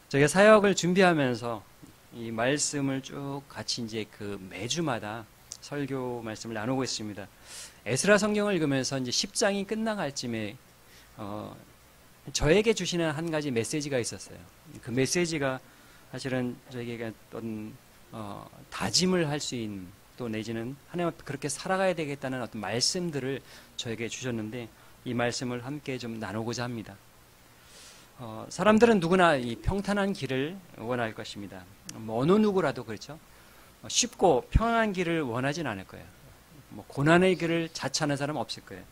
저희가 사역을 준비하면서 이 말씀을 쭉 같이 이제 그 매주마다 설교 말씀을 나누고 있습니다. 에스라 성경을 읽으면서 이제 10장이 끝나갈 쯤에 저에게 주시는 한 가지 메시지가 있었어요. 그 메시지가 사실은 저에게 어떤 다짐을 할 수 있는, 또 내지는 하나님 앞에 그렇게 살아가야 되겠다는 어떤 말씀들을 저에게 주셨는데, 이 말씀을 함께 좀 나누고자 합니다. 사람들은 누구나 이 평탄한 길을 원할 것입니다. 뭐 어느 누구라도 그렇죠. 쉽고 평안한 길을 원하진 않을 거예요. 뭐 고난의 길을 자처하는 사람은 없을 거예요.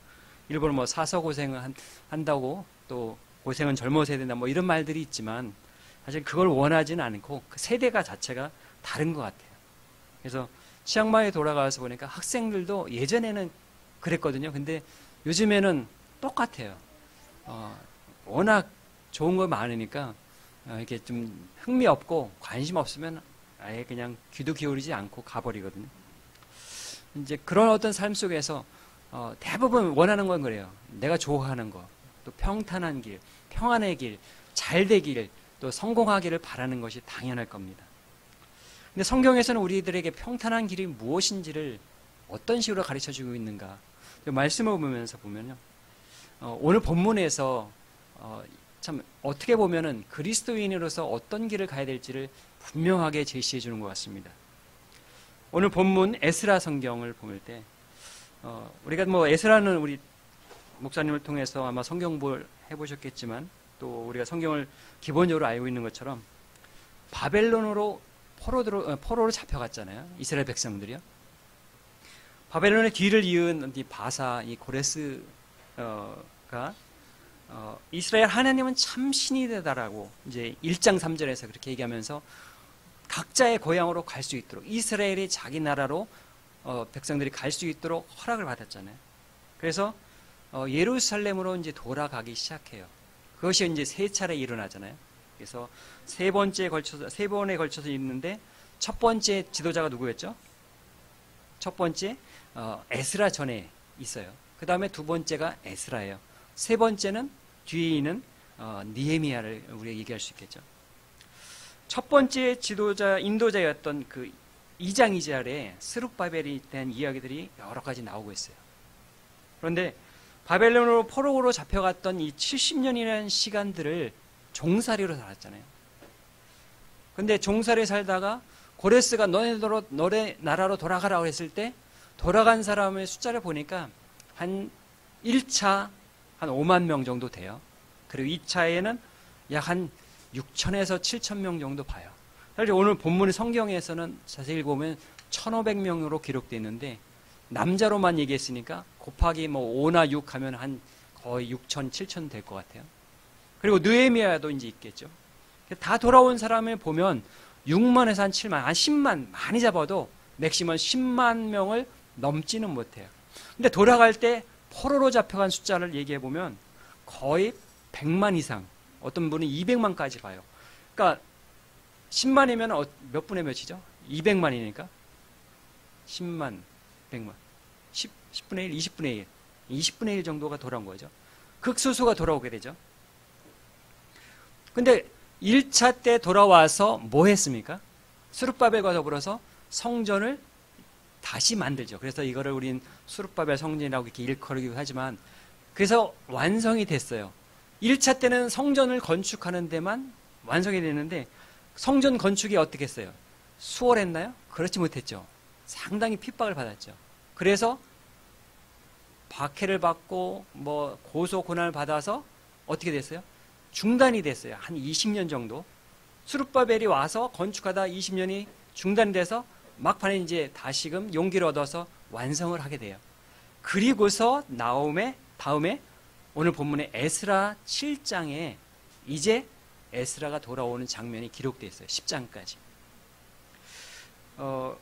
일부러 뭐 사서 고생을 한다고 또 고생은 젊어서 해야 된다 뭐 이런 말들이 있지만, 사실 그걸 원하지는 않고 그 세대가 자체가 다른 것 같아요. 그래서 치앙마이에 돌아가서 보니까 학생들도 예전에는 그랬거든요. 근데 요즘에는 똑같아요. 워낙 좋은 거 많으니까 이렇게 좀 흥미 없고 관심 없으면 아예 그냥 귀도 기울이지 않고 가버리거든요. 이제 그런 어떤 삶 속에서 대부분 원하는 건 그래요. 내가 좋아하는 거, 또 평탄한 길, 평안의 길, 잘 되길, 또 성공하기를 바라는 것이 당연할 겁니다. 근데 성경에서는 우리들에게 평탄한 길이 무엇인지를 어떤 식으로 가르쳐주고 있는가? 말씀을 보면서 보면요, 오늘 본문에서 참 어떻게 보면은 그리스도인으로서 어떤 길을 가야 될지를 분명하게 제시해 주는 것 같습니다. 오늘 본문 에스라 성경을 볼 때 우리가 뭐 에스라는 우리 목사님을 통해서 아마 성경볼 해보셨겠지만, 또 우리가 성경을 기본적으로 알고 있는 것처럼 바벨론으로 포로로 잡혀갔잖아요. 이스라엘 백성들이요. 바벨론의 뒤를 이은 이 바사, 이 고레스가 이스라엘 하나님은 참 신이 되다라고 이제 1장 3절에서 그렇게 얘기하면서 각자의 고향으로 갈 수 있도록, 이스라엘이 자기 나라로 백성들이 갈 수 있도록 허락을 받았잖아요. 그래서 예루살렘으로 이제 돌아가기 시작해요. 그것이 이제 세 차례 일어나잖아요. 그래서 세 번에 걸쳐서 있는데, 첫 번째 지도자가 누구였죠? 첫 번째 에스라 전에 있어요. 그 다음에 두 번째가 에스라예요. 세 번째는 뒤에 있는 느헤미야를 우리가 얘기할 수 있겠죠. 첫 번째 지도자, 인도자였던 그 2장 2절에 스룹바벨에 대한 이야기들이 여러 가지 나오고 있어요. 그런데 바벨론으로 포로로 잡혀갔던 이 70년이라는 시간들을 종살이로 살았잖아요. 근데 종살이 살다가 고레스가 너네 나라로 돌아가라고 했을 때 돌아간 사람의 숫자를 보니까 한 1차 한 5만 명 정도 돼요. 그리고 2차에는 약 한 6천에서 7천 명 정도 봐요. 사실 오늘 본문 성경에서는 자세히 보면 1,500명으로 기록되어 있는데, 남자로만 얘기했으니까 곱하기 뭐 5나 6 하면 한 거의 6천, 7천 될 것 같아요. 그리고 느헤미야도 이제 있겠죠. 다 돌아온 사람을 보면 6만에서 한 7만, 한 10만, 많이 잡아도 맥시멈 10만 명을 넘지는 못해요. 근데 돌아갈 때 포로로 잡혀간 숫자를 얘기해 보면 거의 100만 이상, 어떤 분은 200만까지 봐요. 그러니까 10만이면 몇 분의 몇이죠? 200만이니까 10만, 100만, 10분의 1, 20분의 1, 20분의 1 정도가 돌아온 거죠. 극소수가 돌아오게 되죠. 근데 1차 때 돌아와서 뭐 했습니까? 스룹바벨과 더불어서 성전을 다시 만들죠. 그래서 이거를 우린 스룹바벨 성전이라고 이렇게 일컬기도 하지만, 그래서 완성이 됐어요. 1차 때는 성전을 건축하는 데만 완성이 됐는데, 성전 건축이 어떻게 했어요? 수월했나요? 그렇지 못했죠. 상당히 핍박을 받았죠. 그래서 박해를 받고 뭐 고소 고난을 받아서 어떻게 됐어요? 중단이 됐어요. 한 20년 정도. 스룹바벨이 와서 건축하다 20년이 중단돼서 막판에 이제 다시금 용기를 얻어서 완성을 하게 돼요. 그리고서 다음에 오늘 본문의 에스라 7장에 이제 에스라가 돌아오는 장면이 기록되어 있어요. 10장까지.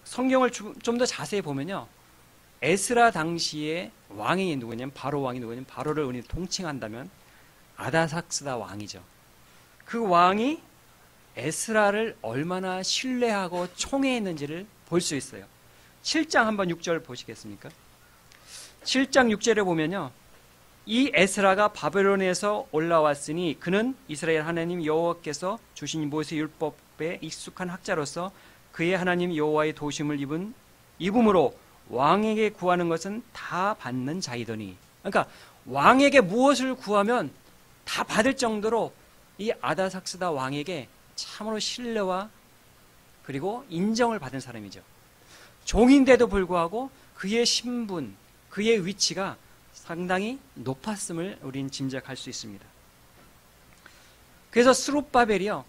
성경을 좀 더 자세히 보면요, 에스라 당시에 왕이 누구냐면 바로 왕이 누구냐면, 바로를 우리 통칭한다면 아다삭스다 왕이죠. 그 왕이 에스라를 얼마나 신뢰하고 총애했는지를 볼 수 있어요. 7장 한번 6절 보시겠습니까? 7장 6절에 보면요, 이 에스라가 바벨론에서 올라왔으니 그는 이스라엘 하나님 여호와께서 주신 모세 율법에 익숙한 학자로서 그의 하나님 여호와의 도심을 입음으로 왕에게 구하는 것은 다 받는 자이더니, 그러니까 왕에게 무엇을 구하면 다 받을 정도로 이 아다삭스다 왕에게 참으로 신뢰와 그리고 인정을 받은 사람이죠. 종인데도 불구하고 그의 신분, 그의 위치가 상당히 높았음을 우리는 짐작할 수 있습니다. 그래서 스룹바벨이요,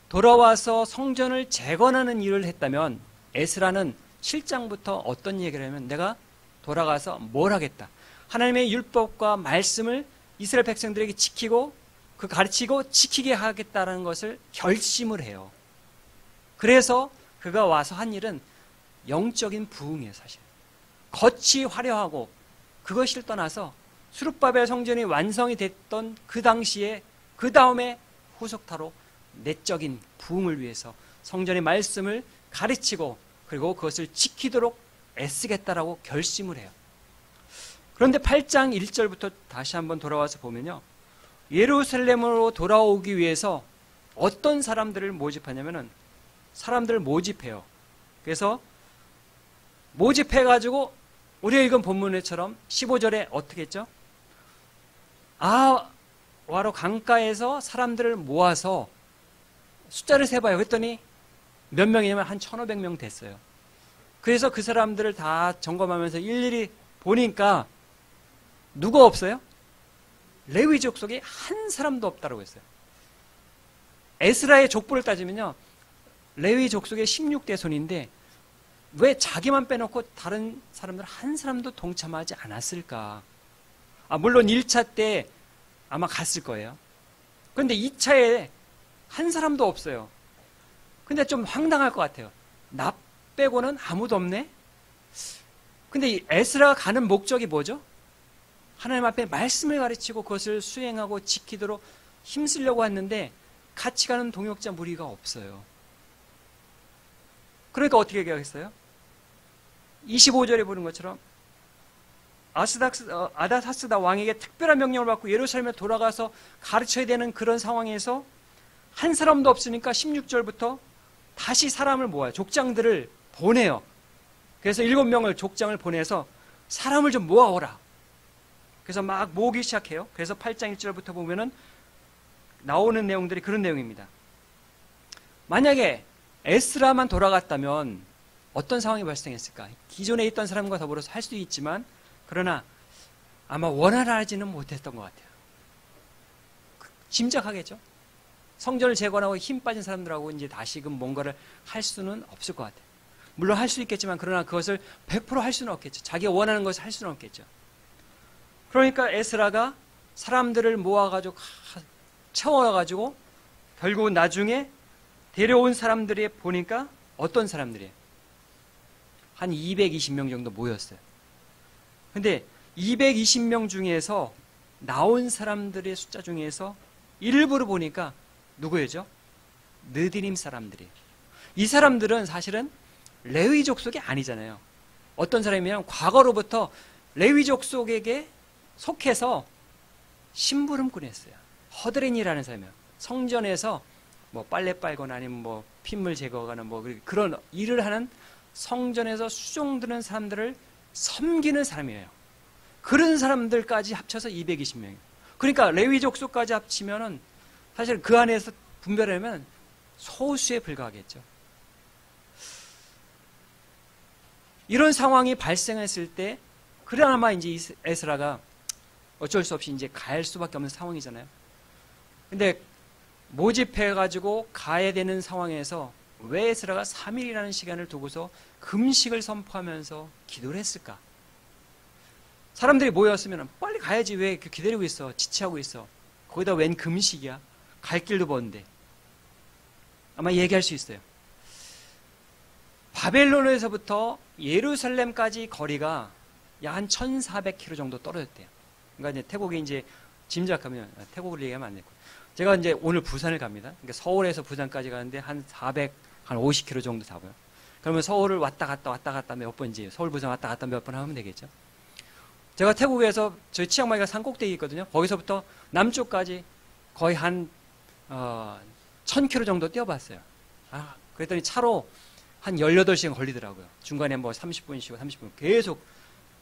돌아와서 성전을 재건하는 일을 했다면 에스라는 7장부터 어떤 얘기를 하면 내가 돌아가서 뭘 하겠다. 하나님의 율법과 말씀을 이스라엘 백성들에게 지키고 그 가르치고 지키게 하겠다는 것을 결심을 해요. 그래서 그가 와서 한 일은 영적인 부흥이에요. 사실 겉이 화려하고 그것을 떠나서 스룹바벨 성전이 완성이 됐던 그 당시에 그 다음에 후속타로 내적인 부흥을 위해서 성전의 말씀을 가르치고 그리고 그것을 지키도록 애쓰겠다라고 결심을 해요. 그런데 8장 1절부터 다시 한번 돌아와서 보면요, 예루살렘으로 돌아오기 위해서 어떤 사람들을 모집하냐면은 사람들을 모집해요. 그래서 모집해가지고 우리가 읽은 본문에처럼 15절에 어떻게 했죠? 와로 강가에서 사람들을 모아서 숫자를 세봐요. 그랬더니 몇 명이냐면 한 1,500명 됐어요. 그래서 그 사람들을 다 점검하면서 일일이 보니까 누가 없어요? 레위 족속에 한 사람도 없다고 했어요. 에스라의 족보를 따지면요, 레위 족속의 16대 손인데 왜 자기만 빼놓고 다른 사람들 한 사람도 동참하지 않았을까? 물론 1차 때 아마 갔을 거예요. 그런데 2차에 한 사람도 없어요. 근데 좀 황당할 것 같아요. 나 빼고는 아무도 없네? 근데 이 에스라가 가는 목적이 뭐죠? 하나님 앞에 말씀을 가르치고 그것을 수행하고 지키도록 힘쓰려고 했는데 같이 가는 동역자 무리가 없어요. 그러니까 어떻게 얘기하겠어요? 25절에 보는 것처럼 아다사스다 왕에게 특별한 명령을 받고 예루살렘에 돌아가서 가르쳐야 되는 그런 상황에서 한 사람도 없으니까 16절부터 다시 사람을 모아요. 족장들을 보내요. 그래서 7명을 족장을 보내서 사람을 좀 모아오라. 그래서 막 모으기 시작해요. 그래서 8장 1절부터 보면은 나오는 내용들이 그런 내용입니다. 만약에 에스라만 돌아갔다면 어떤 상황이 발생했을까? 기존에 있던 사람과 더불어서 할 수도 있지만 그러나 아마 원활하지는 못했던 것 같아요. 짐작하겠죠? 성전을 재건하고 힘 빠진 사람들하고 이제 다시금 뭔가를 할 수는 없을 것 같아요. 물론 할 수 있겠지만 그러나 그것을 100% 할 수는 없겠죠. 자기가 원하는 것을 할 수는 없겠죠. 그러니까 에스라가 사람들을 모아가지고 채워가지고 결국은 나중에 데려온 사람들이 보니까 어떤 사람들이에요? 한 220명 정도 모였어요. 근데 220명 중에서 나온 사람들의 숫자 중에서 일부를 보니까 누구였죠? 느디림 사람들이에요. 이 사람들은 사실은 레위 족속이 아니잖아요. 어떤 사람이면 과거로부터 레위 족속에게 속해서 심부름꾼이었어요. 허드렛이라는 사람이에요. 성전에서 뭐 빨래 빨거나 아니면 뭐 핏물 제거하는 뭐 그런 일을 하는 성전에서 수종드는 사람들을 섬기는 사람이에요. 그런 사람들까지 합쳐서 220명이에요. 그러니까 레위 족속까지 합치면은 사실 그 안에서 분별하면 소수에 불과하겠죠. 이런 상황이 발생했을 때 그나마 이제 에스라가 어쩔 수 없이 이제 갈 수밖에 없는 상황이잖아요. 근데 모집해가지고 가야 되는 상황에서 왜 에스라가 3일이라는 시간을 두고서 금식을 선포하면서 기도를 했을까? 사람들이 모였으면 빨리 가야지 왜 이렇게 기다리고 있어? 지체하고 있어? 거기다 웬 금식이야? 갈 길도 먼데. 아마 얘기할 수 있어요. 바벨론에서부터 예루살렘까지 거리가 약 한 1,400km 정도 떨어졌대요. 그러니까 이제 태국에 이제 짐작하면, 태국을 얘기하면 안 되고. 제가 이제 오늘 부산을 갑니다. 그러니까 서울에서 부산까지 가는데 한 50km 정도 잡아요. 그러면 서울을 왔다 갔다 몇 번 이제 서울 부산 왔다 갔다 몇 번 하면 되겠죠. 제가 태국에서 저희 치앙마이가 산 꼭대기 있거든요. 거기서부터 남쪽까지 거의 한 1000km 정도 뛰어봤어요. 그랬더니 차로 한 18시간 걸리더라고요. 중간에 뭐 30분 쉬고 30분 계속.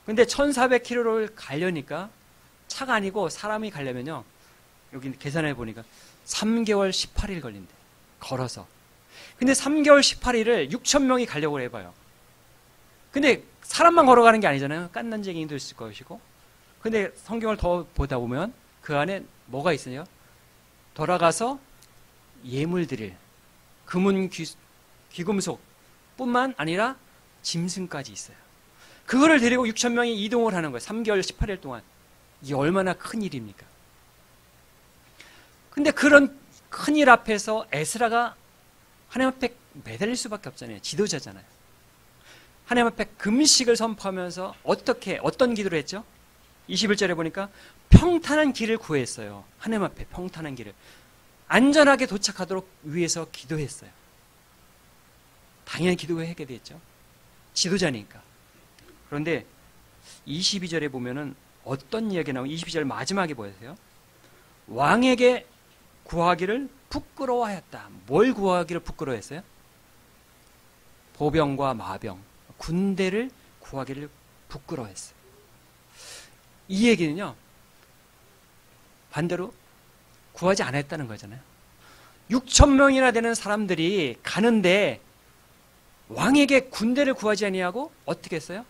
근데 1400km를 가려니까 차가 아니고 사람이 가려면요. 여기 계산해 보니까 3개월 18일 걸린대. 걸어서. 근데 3개월 18일을 6,000명이 가려고 해봐요. 근데 사람만 걸어가는 게 아니잖아요. 깐난쟁이도 있을 것이고. 근데 성경을 더 보다 보면 그 안에 뭐가 있어요? 돌아가서 예물 드릴 금은 귀금속 뿐만 아니라 짐승까지 있어요. 그거를 데리고 6,000명이 이동을 하는 거예요. 3개월 18일 동안. 이게 얼마나 큰 일입니까? 근데 그런 큰 일 앞에서 에스라가 하나님 앞에 매달릴 수밖에 없잖아요. 지도자잖아요. 하나님 앞에 금식을 선포하면서 어떤 기도를 했죠? 21절에 보니까 평탄한 길을 구했어요. 하나님 앞에 평탄한 길을. 안전하게 도착하도록 위해서 기도했어요. 당연히 기도하게 됐죠. 지도자니까. 그런데 22절에 보면은 어떤 이야기가 나오면 22절 마지막에 보세요. 왕에게 구하기를 부끄러워하였다. 뭘 구하기를 부끄러워했어요? 보병과 마병, 군대를 구하기를 부끄러워했어요. 이 얘기는요, 반대로 구하지 않았다는 거잖아요. 6,000명이나 되는 사람들이 가는데 왕에게 군대를 구하지 아니하고 어떻게 했어요?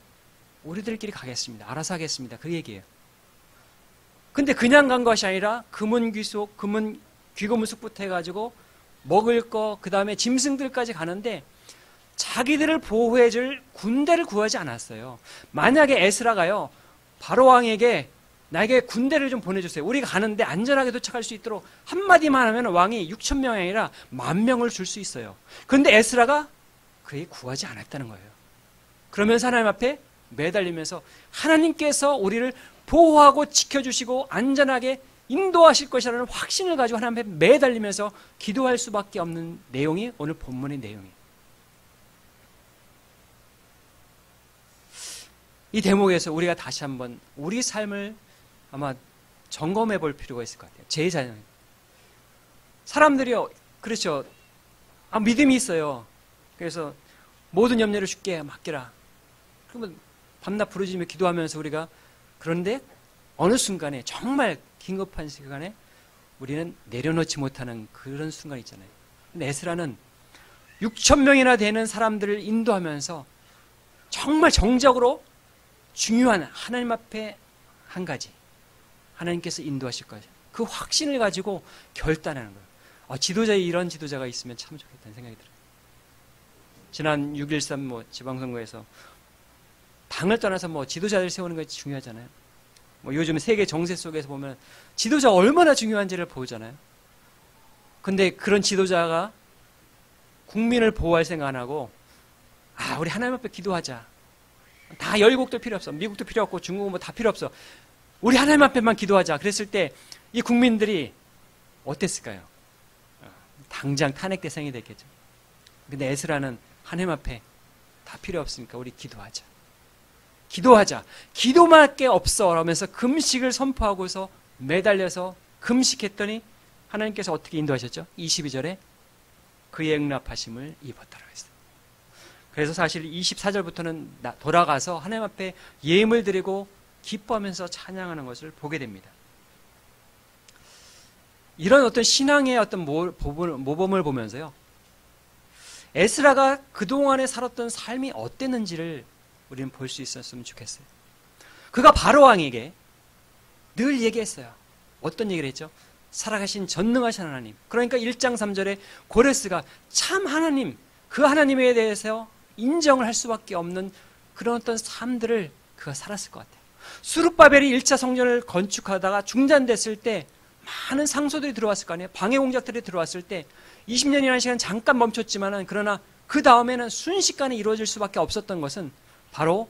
우리들끼리 가겠습니다. 알아서 하겠습니다. 그 얘기예요. 근데 그냥 간 것이 아니라 귀금속부터 해가지고 먹을 거, 그 다음에 짐승들까지 가는데 자기들을 보호해줄 군대를 구하지 않았어요. 만약에 에스라가요, 바로 왕에게 나에게 군대를 좀 보내주세요. 우리가 가는데 안전하게 도착할 수 있도록 한마디만 하면 왕이 6,000명이 아니라 10,000명을 줄 수 있어요. 그런데 에스라가 그에게 구하지 않았다는 거예요. 그러면서 하나님 앞에 매달리면서 하나님께서 우리를 보호하고 지켜주시고 안전하게 인도하실 것이라는 확신을 가지고 하나님 앞에 매달리면서 기도할 수밖에 없는 내용이 오늘 본문의 내용이에요. 이 대목에서 우리가 다시 한번 우리 삶을 아마 점검해 볼 필요가 있을 것 같아요. 제 자녀. 사람들이요, 그렇죠. 믿음이 있어요. 그래서 모든 염려를 주께 맡기라. 그러면 밤낮 부르짖으며 기도하면서 우리가, 그런데 어느 순간에 정말 긴급한 시간에 우리는 내려놓지 못하는 그런 순간이 있잖아요. 근데 에스라는 6,000명이나 되는 사람들을 인도하면서 정말 정적으로 중요한 하나님 앞에 한 가지, 하나님께서 인도하실 거예요. 그 확신을 가지고 결단하는 거예요. 지도자에 이런 지도자가 있으면 참 좋겠다는 생각이 들어요. 지난 6.13 지방선거에서 당을 떠나서 지도자를 세우는 것이 중요하잖아요. 요즘 세계 정세 속에서 보면 지도자가 얼마나 중요한지를 보잖아요. 근데 그런 지도자가 국민을 보호할 생각 안 하고, 우리 하나님 앞에 기도하자. 다 열국도 필요 없어. 미국도 필요 없고 중국은 다 필요 없어. 우리 하나님 앞에만 기도하자. 그랬을 때 이 국민들이 어땠을까요? 당장 탄핵 대상이 됐겠죠. 근데 에스라는 하나님 앞에 다 필요 없으니까 우리 기도하자. 기도하자. 기도밖에 없어. 라면서 금식을 선포하고서 매달려서 금식했더니 하나님께서 어떻게 인도하셨죠? 22절에 그의 응답하심을 입었다라고 했어요. 그래서 사실 24절부터는 돌아가서 하나님 앞에 예물 드리고 기뻐하면서 찬양하는 것을 보게 됩니다. 이런 어떤 신앙의 어떤 모범을 보면서요, 에스라가 그동안에 살았던 삶이 어땠는지를 우리는 볼 수 있었으면 좋겠어요. 그가 바로왕에게 늘 얘기했어요. 어떤 얘기를 했죠? 살아가신 전능하신 하나님. 그러니까 1장 3절에 고레스가 참 하나님, 그 하나님에 대해서 인정을 할 수밖에 없는 그런 어떤 삶들을 그가 살았을 것 같아요. 수룹바벨이 1차 성전을 건축하다가 중단됐을 때 많은 상소들이 들어왔을 거 아니에요. 방해 공작들이 들어왔을 때 20년이라는 시간 잠깐 멈췄지만은, 그러나 그 다음에는 순식간에 이루어질 수밖에 없었던 것은 바로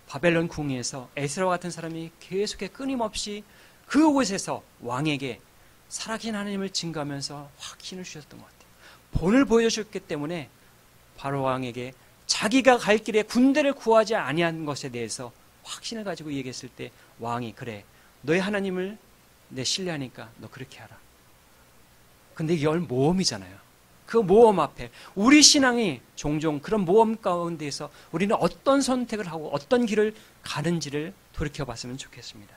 바벨론 궁에서 에스라와 같은 사람이 계속해 끊임없이 그곳에서 왕에게 살아계신 하나님을 증거하면서 확신을 주셨던 것 같아요. 본을 보여주셨기 때문에 바로 왕에게 자기가 갈 길에 군대를 구하지 아니한 것에 대해서 확신을 가지고 얘기했을 때 왕이 그래, 너의 하나님을 내 신뢰하니까 너 그렇게 하라. 근데 이게 모험이잖아요. 그 모험 앞에 우리 신앙이 종종 그런 모험 가운데에서 우리는 어떤 선택을 하고 어떤 길을 가는지를 돌이켜봤으면 좋겠습니다.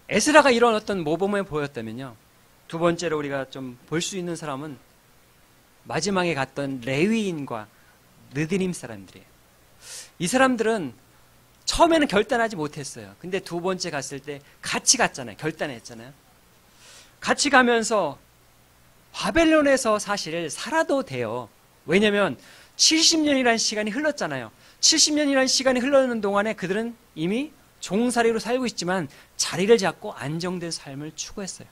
에스라가 이런 어떤 모범을 보였다면요, 두 번째로 우리가 좀 볼 수 있는 사람은 마지막에 갔던 레위인과 느디님 사람들이에요. 이 사람들은 처음에는 결단하지 못했어요. 근데 두 번째 갔을 때 같이 갔잖아요. 결단했잖아요. 같이 가면서 바벨론에서 사실 살아도 돼요. 왜냐하면 70년이라는 시간이 흘렀잖아요. 70년이라는 시간이 흘러가는 동안에 그들은 이미 종살이로 살고 있지만 자리를 잡고 안정된 삶을 추구했어요.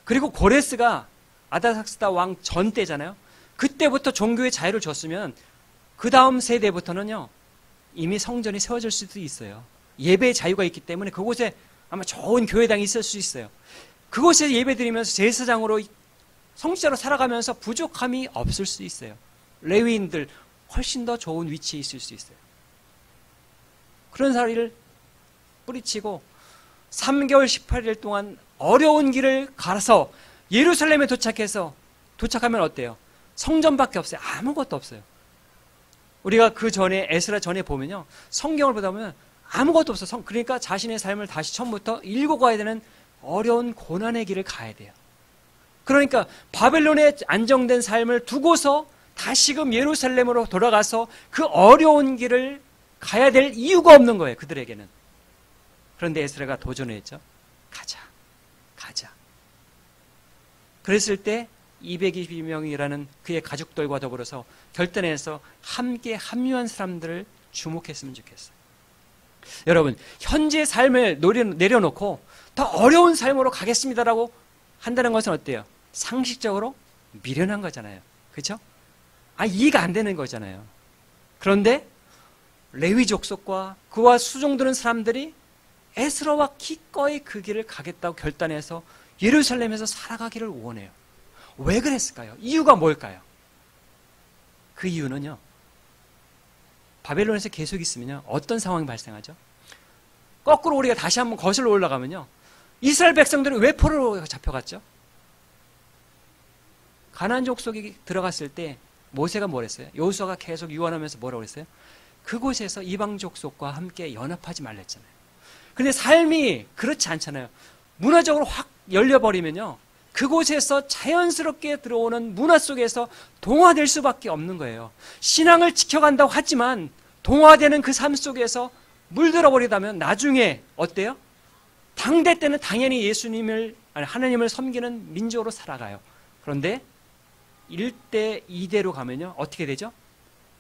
그리고 고레스가 아다삭스다 왕 전 때잖아요. 그때부터 종교의 자유를 줬으면 그 다음 세대부터는요, 이미 성전이 세워질 수도 있어요. 예배의 자유가 있기 때문에 그곳에 아마 좋은 교회당이 있을 수 있어요. 그곳에 예배 드리면서 제사장으로 성직자로 살아가면서 부족함이 없을 수 있어요. 레위인들 훨씬 더 좋은 위치에 있을 수 있어요. 그런 사리를 뿌리치고 3개월 18일 동안 어려운 길을 갈아서 예루살렘에 도착하면 어때요? 성전밖에 없어요. 아무것도 없어요. 우리가 그 전에 에스라 전에 보면요, 성경을 보다 보면 아무것도 없어. 그러니까 자신의 삶을 다시 처음부터 읽어가야 되는 어려운 고난의 길을 가야 돼요. 그러니까 바벨론에 안정된 삶을 두고서 다시금 예루살렘으로 돌아가서 그 어려운 길을 가야 될 이유가 없는 거예요, 그들에게는. 그런데 에스라가 도전을 했죠. 가자. 그랬을 때 220명이라는 그의 가족들과 더불어서 결단해서 함께 합류한 사람들을 주목했으면 좋겠어요. 여러분, 현재의 삶을 내려놓고 더 어려운 삶으로 가겠습니다라고 한다는 것은 어때요? 상식적으로 미련한 거잖아요. 그렇죠? 이해가 안 되는 거잖아요. 그런데 레위 족속과 그와 수종드는 사람들이 에스라와 기꺼이 그 길을 가겠다고 결단해서 예루살렘에서 살아가기를 원해요. 왜 그랬을까요? 이유가 뭘까요? 그 이유는요, 바벨론에서 계속 있으면요, 어떤 상황이 발생하죠? 거꾸로 우리가 다시 한번 거슬러 올라가면요, 이스라엘 백성들이 왜 포로로 잡혀갔죠? 가나안 족속이 들어갔을 때 모세가 뭘 했어요? 여호수아가 계속 유언하면서 뭐라고 했어요? 그곳에서 이방 족속과 함께 연합하지 말랬잖아요. 근데 삶이 그렇지 않잖아요. 문화적으로 확 열려버리면요, 그곳에서 자연스럽게 들어오는 문화 속에서 동화될 수밖에 없는 거예요. 신앙을 지켜간다고 하지만 동화되는 그 삶 속에서 물들어 버리다면 나중에 어때요? 당대 때는 당연히 하나님을 섬기는 민족으로 살아가요. 그런데 1대 2대로 가면요, 어떻게 되죠?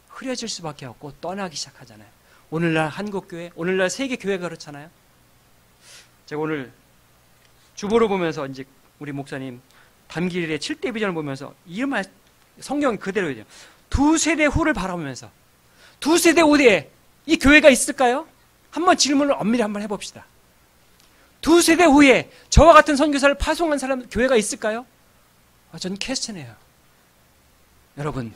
흐려질 수밖에 없고 떠나기 시작하잖아요. 오늘날 한국교회, 오늘날 세계교회가 그렇잖아요. 제가 오늘 주보를 보면서 이제 우리 목사님 담길의 7대 비전을 보면서 이 말 성경 그대로예요. 두 세대 후를 바라보면서 두 세대 후에 이 교회가 있을까요? 한번 질문을 엄밀히 한번 해봅시다. 두 세대 후에 저와 같은 선교사를 파송한 사람 교회가 있을까요? 저는 퀘스천해요. 여러분,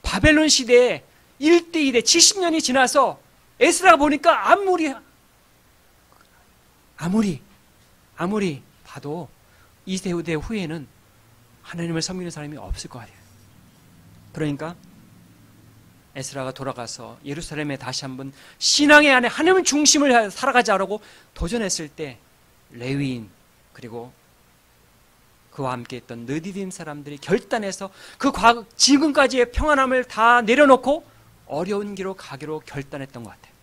바벨론 시대에 1대 2대 70년이 지나서 에스라가 보니까 아무리 봐도 이 세대 후에는 하나님을 섬기는 사람이 없을 것 같아요. 그러니까 에스라가 돌아가서 예루살렘에 다시 한번 신앙의 안에 하나님 중심을 살아가자라고 도전했을 때 레위인 그리고 그와 함께 했던 느디딤 사람들이 결단해서 그 지금까지의 평안함을 다 내려놓고 어려운 길로 가기로 결단했던 것 같아요.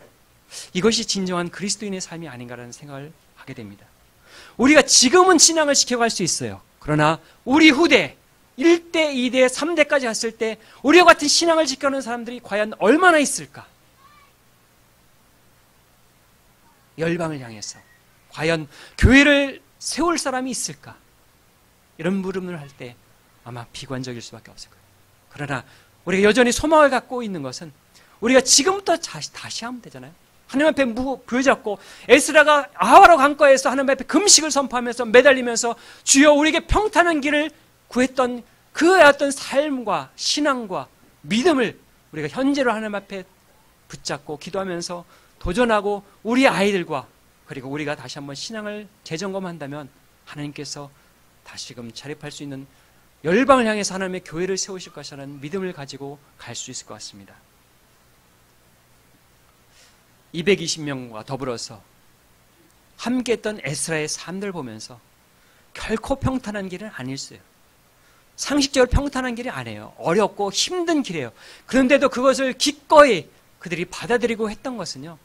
이것이 진정한 그리스도인의 삶이 아닌가라는 생각을 하게 됩니다. 우리가 지금은 신앙을 지켜갈 수 있어요. 그러나 우리 후대 1대, 2대, 3대까지 갔을 때 우리와 같은 신앙을 지켜가는 사람들이 과연 얼마나 있을까? 열방을 향해서 과연 교회를 세울 사람이 있을까? 이런 물음을 할 때 아마 비관적일 수밖에 없을 거예요. 그러나 우리가 여전히 소망을 갖고 있는 것은 우리가 지금부터 다시 하면 되잖아요. 하나님 앞에 부여잡고 에스라가 아하라 강가에서 하나님 앞에 금식을 선포하면서 매달리면서 주여 우리에게 평탄한 길을 구했던 그 어떤 삶과 신앙과 믿음을 우리가 현재로 하나님 앞에 붙잡고 기도하면서 도전하고 우리 아이들과 그리고 우리가 다시 한번 신앙을 재점검한다면 하나님께서 다시금 자립할 수 있는 열방을 향해서 하나님의 교회를 세우실 것이라는 믿음을 가지고 갈 수 있을 것 같습니다. 220명과 더불어서 함께했던 에스라의 삶들 보면서 결코 평탄한 길은 아니었어요. 상식적으로 평탄한 길이 아니에요. 어렵고 힘든 길이에요. 그런데도 그것을 기꺼이 그들이 받아들이고 했던 것은요,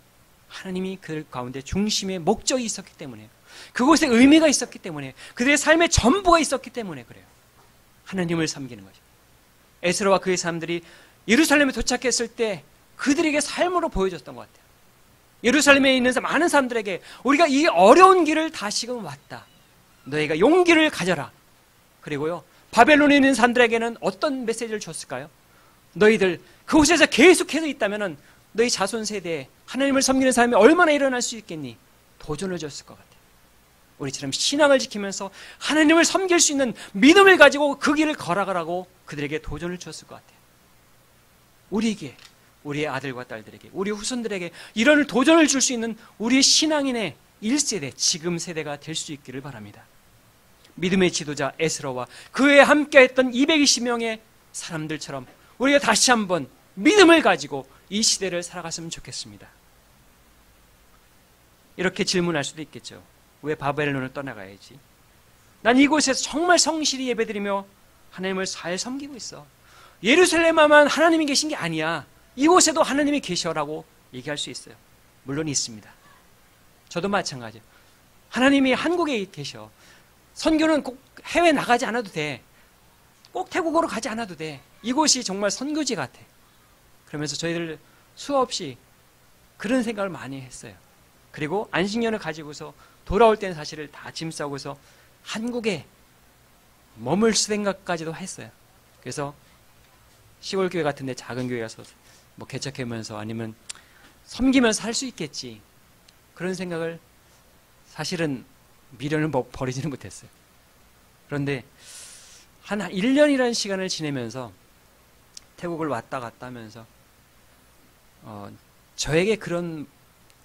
하나님이 그들 가운데 중심의 목적이 있었기 때문에, 그곳에 의미가 있었기 때문에, 그들의 삶의 전부가 있었기 때문에 그래요. 하나님을 섬기는 거죠. 에스라와 그의 사람들이 예루살렘에 도착했을 때 그들에게 삶으로 보여줬던 것 같아요. 예루살렘에 있는 많은 사람들에게 우리가 이 어려운 길을 다시금 왔다. 너희가 용기를 가져라. 그리고요, 바벨론에 있는 사람들에게는 어떤 메시지를 줬을까요? 너희들 그곳에서 계속해서 있다면 너희 자손 세대에 하나님을 섬기는 사람이 얼마나 일어날 수 있겠니? 도전을 줬을 것 같아요. 우리처럼 신앙을 지키면서 하나님을 섬길 수 있는 믿음을 가지고 그 길을 걸어가라고 그들에게 도전을 줬을 것 같아요. 우리에게, 우리의 아들과 딸들에게, 우리 후손들에게 이런 도전을 줄 수 있는 우리의 신앙인의 1세대, 지금 세대가 될 수 있기를 바랍니다. 믿음의 지도자 에스라와 그에 함께했던 220명의 사람들처럼 우리가 다시 한번 믿음을 가지고 이 시대를 살아갔으면 좋겠습니다. 이렇게 질문할 수도 있겠죠. 왜 바벨론을 떠나가야지? 난 이곳에서 정말 성실히 예배드리며 하나님을 잘 섬기고 있어. 예루살렘에만 하나님이 계신 게 아니야. 이곳에도 하나님이 계셔라고 얘기할 수 있어요. 물론 있습니다. 저도 마찬가지예요. 하나님이 한국에 계셔. 선교는 꼭 해외 나가지 않아도 돼. 꼭 태국으로 가지 않아도 돼. 이곳이 정말 선교지 같아. 그러면서 저희들 수없이 그런 생각을 많이 했어요. 그리고 안식년을 가지고서 돌아올 때는 사실을 다 짐 싸고서 한국에 머물 생각까지도 했어요. 그래서 시골교회 같은 데 작은 교회 가서 뭐 개척하면서 아니면 섬기면서 할 수 있겠지. 그런 생각을 사실은 미련을 버리지는 못했어요. 그런데 한 1년이라는 시간을 지내면서 태국을 왔다 갔다 하면서 저에게 그런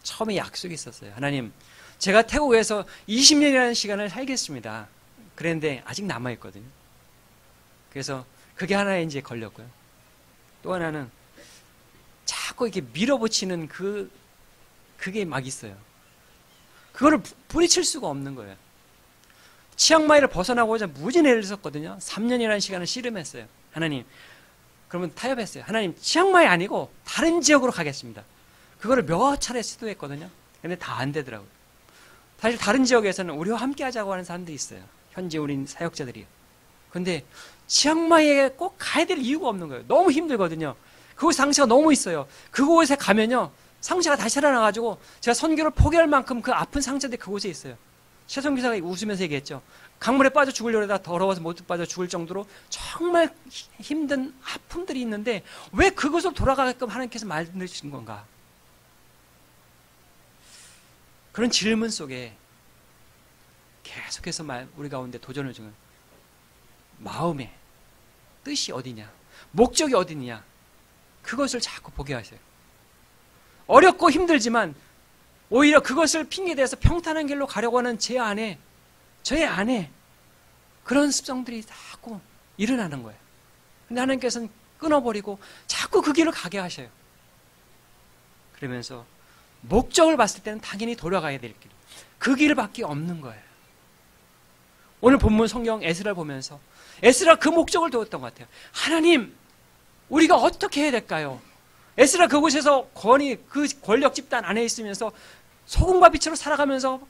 처음에 약속이 있었어요. 하나님, 제가 태국에서 20년이라는 시간을 살겠습니다. 그랬는데 아직 남아있거든요. 그래서 그게 하나에 이제 걸렸고요. 또 하나는 자꾸 이렇게 밀어붙이는 그게 막 있어요. 그거를 부딪힐 수가 없는 거예요. 치앙마이를 벗어나고자 무지 애를 썼거든요. 3년이라는 시간을 씨름했어요. 하나님, 그러면 타협했어요. 하나님, 치앙마이 아니고 다른 지역으로 가겠습니다. 그거를 몇 차례 시도했거든요. 근데 다 안 되더라고요. 사실 다른 지역에서는 우리와 함께 하자고 하는 사람들이 있어요. 현재 우린 사역자들이요. 근데 치앙마이에 꼭 가야 될 이유가 없는 거예요. 너무 힘들거든요. 그곳 상처가 너무 있어요. 그곳에 가면요, 상처가 다시 살아나가지고 제가 선교를 포기할 만큼 그 아픈 상처들이 그곳에 있어요. 최성 기사가 웃으면서 얘기했죠. 강물에 빠져 죽으려다 더러워서 못 빠져 죽을 정도로 정말 힘든 아픔들이 있는데 왜 그것을 돌아가게끔 하나님께서 만드시는 건가? 그런 질문 속에 계속해서 우리 가운데 도전을 주는 마음의 뜻이 어디냐, 목적이 어디냐, 그것을 자꾸 보게 하세요. 어렵고 힘들지만 오히려 그것을 핑계대서 평탄한 길로 가려고 하는 저의 안에 그런 습성들이 자꾸 일어나는 거예요. 근데 하나님께서는 끊어버리고 자꾸 그 길을 가게 하셔요. 그러면서 목적을 봤을 때는 당연히 돌아가야 될 길, 그 길밖에 없는 거예요. 오늘 본문 성경 에스라를 보면서 에스라 그 목적을 두었던 것 같아요. 하나님, 우리가 어떻게 해야 될까요? 에스라 그곳에서 그 권력 집단 안에 있으면서 소금과 빛으로 살아가면서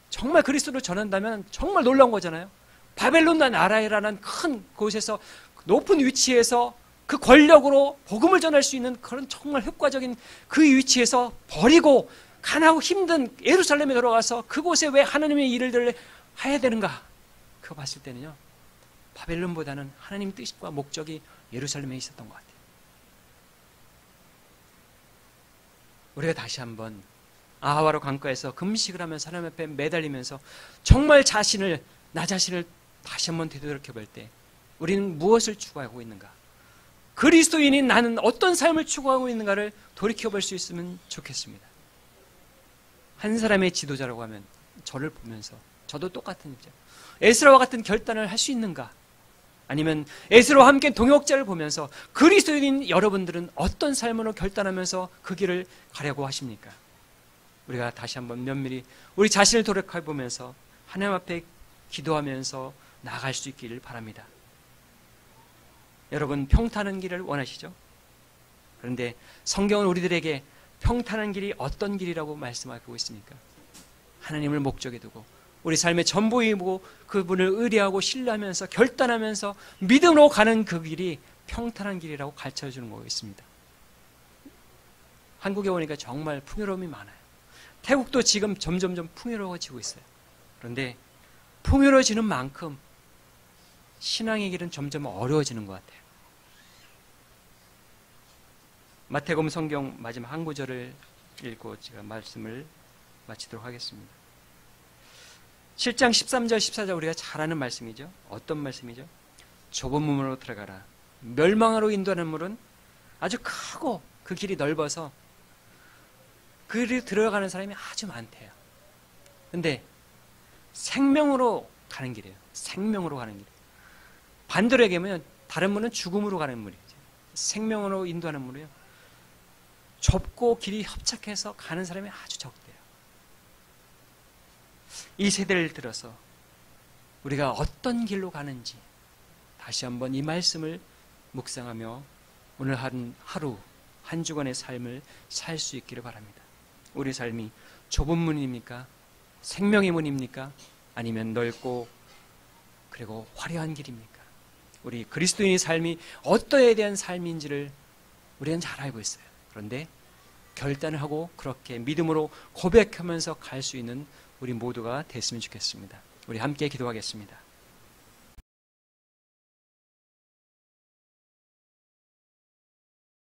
정말 그리스도를 전한다면 정말 놀라운 거잖아요. 바벨론 나라라는 큰 곳에서 높은 위치에서 그 권력으로 복음을 전할 수 있는 그런 정말 효과적인 그 위치에서 버리고 가난하고 힘든 예루살렘에 들어가서 그곳에 왜 하나님의 일을 해야 되는가? 그거 봤을 때는요, 바벨론보다는 하나님의 뜻과 목적이 예루살렘에 있었던 것 같아요. 우리가 다시 한번 아하와로 강가에서 금식을 하면서 하나님 앞에 매달리면서 정말 나 자신을 다시 한번 되돌아볼 때 우리는 무엇을 추구하고 있는가? 그리스도인인 나는 어떤 삶을 추구하고 있는가를 돌이켜볼 수 있으면 좋겠습니다. 한 사람의 지도자라고 하면 저를 보면서 저도 똑같은 입장, 에스라와 같은 결단을 할 수 있는가? 아니면 에스라와 함께 동역자를 보면서 그리스도인인 여러분들은 어떤 삶으로 결단하면서 그 길을 가려고 하십니까? 우리가 다시 한번 면밀히 우리 자신을 돌이켜 보면서 하나님 앞에 기도하면서 나아갈 수 있기를 바랍니다. 여러분, 평탄한 길을 원하시죠? 그런데 성경은 우리들에게 평탄한 길이 어떤 길이라고 말씀하고 있습니까? 하나님을 목적에 두고 우리 삶의 전부이고 그분을 의뢰하고 신뢰하면서 결단하면서 믿음으로 가는 그 길이 평탄한 길이라고 가르쳐주는 거가 있습니다. 한국에 오니까 정말 풍요로움이 많아요. 태국도 지금 점점점 풍요로워지고 있어요. 그런데 풍요로워지는 만큼 신앙의 길은 점점 어려워지는 것 같아요. 마태복음 성경 마지막 한 구절을 읽고 제가 말씀을 마치도록 하겠습니다. 7장 13절 14절 우리가 잘 아는 말씀이죠. 어떤 말씀이죠? 좁은 문으로 들어가라. 멸망으로 인도하는 문은 아주 크고 그 길이 넓어서 그 길이 들어가는 사람이 아주 많대요. 근데 생명으로 가는 길이에요. 생명으로 가는 길. 반대로 얘기하면 다른 문은 죽음으로 가는 문이죠. 생명으로 인도하는 문이요. 좁고 길이 협착해서 가는 사람이 아주 적대요. 이 세대를 들어서 우리가 어떤 길로 가는지 다시 한번 이 말씀을 묵상하며 오늘 하루 한 주간의 삶을 살 수 있기를 바랍니다. 우리 삶이 좁은 문입니까? 생명의 문입니까? 아니면 넓고 그리고 화려한 길입니까? 우리 그리스도인의 삶이 어떠에 대한 삶인지를 우리는 잘 알고 있어요. 그런데 결단을 하고 그렇게 믿음으로 고백하면서 갈 수 있는 우리 모두가 됐으면 좋겠습니다. 우리 함께 기도하겠습니다.